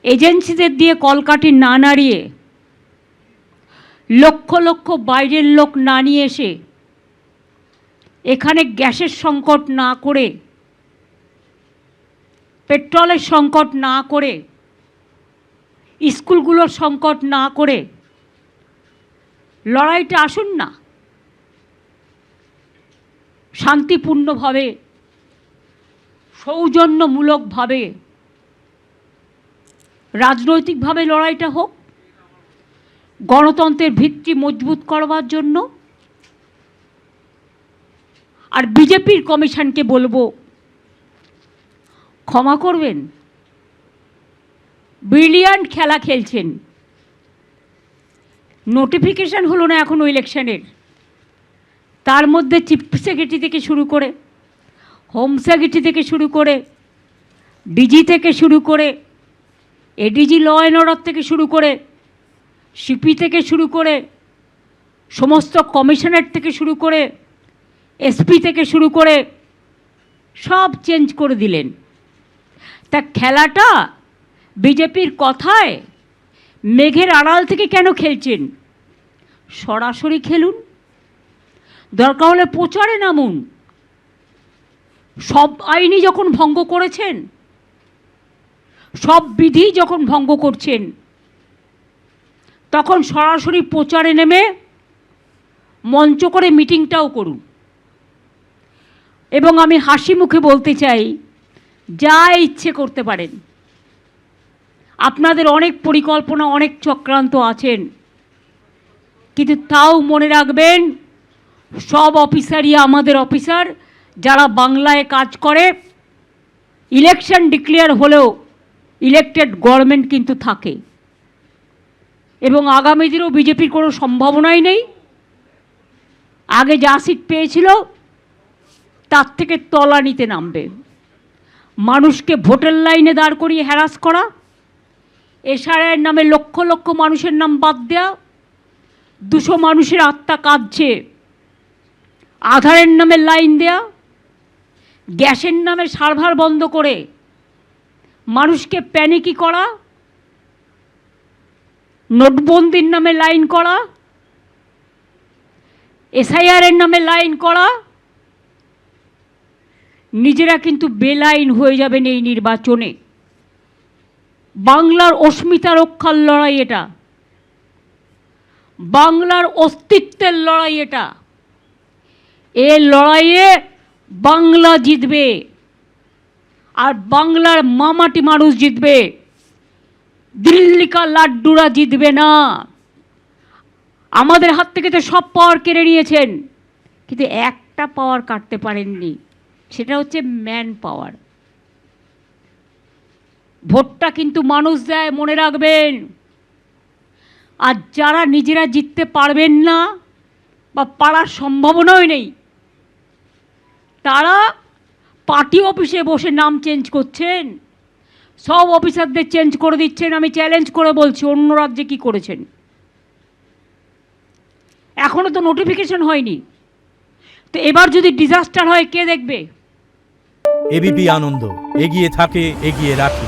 এজেন্সিদের দিয়ে কলকাঠি না নাড়িয়ে, লক্ষ লক্ষ বাইরের লোক না নিয়ে এসে, এখানে গ্যাসের সংকট না করে, পেট্রোলের সংকট না করে, স্কুলগুলোর সংকট না করে লড়াইটা আসুন না, শান্তিপূর্ণভাবে, সৌজন্যমূলকভাবে, রাজনৈতিকভাবে লড়াইটা হোক, গণতন্ত্রের ভিত্তি মজবুত করবার জন্য। আর বিজেপির কমিশনকে বলবো, ক্ষমা করবেন, ব্রিলিয়ান্ট খেলা খেলছেন। নোটিফিকেশন হলো না এখনো ইলেকশনের, তার মধ্যে চিফ সেক্রেটারি থেকে শুরু করে, হোম সেক্রেটারি থেকে শুরু করে, ডিজি থেকে শুরু করে, এডিজি ল অ্যান্ড অর্ডার থেকে শুরু করে, সিপি থেকে শুরু করে, সমস্ত কমিশনার থেকে শুরু করে, এসপি থেকে শুরু করে সব চেঞ্জ করে দিলেন। তা খেলাটা বিজেপির কথায় মেঘের আড়াল থেকে কেন খেলছেন? সরাসরি খেলুন, দরকার হলে প্রচারে নামুন। সব আইনই যখন ভঙ্গ করেছেন, সব বিধি যখন ভঙ্গ করছেন, তখন সরাসরি প্রচারে নেমে মঞ্চ করে মিটিংটাও করুন। এবং আমি হাসি মুখে বলতে চাই, যা ইচ্ছে করতে পারেন, আপনাদের অনেক পরিকল্পনা, অনেক চক্রান্ত আছেন, কিন্তু তাও মনে রাখবেন, সব অফিসারই আমাদের অফিসার, যারা বাংলায় কাজ করে। ইলেকশন ডিক্লেয়ার হলেও ইলেক্টেড গভর্নমেন্ট কিন্তু থাকে, এবং আগামী দিনেও বিজেপির কোনো সম্ভাবনাই নেই। আগে যা সিট পেয়েছিল তার থেকে তলানিতে নামবে। মানুষকে ভোটের লাইনে দাঁড় করিয়ে হ্যারাস করা, এসআইআর নামে লক্ষ লক্ষ মানুষের নাম বাদ দেওয়া, 200 মানুষের আত্মা কাঁদছে, আধারের নামে লাইন দেয়া, গ্যাসের নামে সার্ভার বন্ধ করে মানুষকে প্যানিকি করা, নোটবন্দির নামে লাইন করা, এসআইআরের নামে লাইন করা, নিজেরা কিন্তু বেলাইন হয়ে যাবেন এই নির্বাচনে। বাংলার অস্মিতা রক্ষার লড়াই এটা, বাংলার অস্তিত্বের লড়াই এটা। এই লড়াইয়ে বাংলা জিতবে, আর বাংলার মামাটি মানুষ জিতবে, দিল্লিকা লাড্ডুরা জিতবে না। আমাদের হাত থেকে তো সব পাওয়ার কেড়ে নিয়েছেন, কিন্তু একটা পাওয়ার কাটতে পারেননি, সেটা হচ্ছে ম্যান পাওয়ার। ভোটটা কিন্তু মানুষ দেয়, মনে রাখবেন। আর যারা নিজেরা জিততে পারবেন না বা পারার সম্ভাবনাই নেই, তারা পার্টি অফিসে বসে নাম চেঞ্জ করছেন, সব অফিসারদের চেঞ্জ করে দিচ্ছেন। আমি চ্যালেঞ্জ করে বলছি, অন্য রাজ্যে কী করেছেন? এখনও তো নোটিফিকেশন হয়নি, তো এবার যদি ডিজাস্টার হয় কে দেখবে? এবিপি আনন্দ, এগিয়ে থাকে, এগিয়ে রাখে।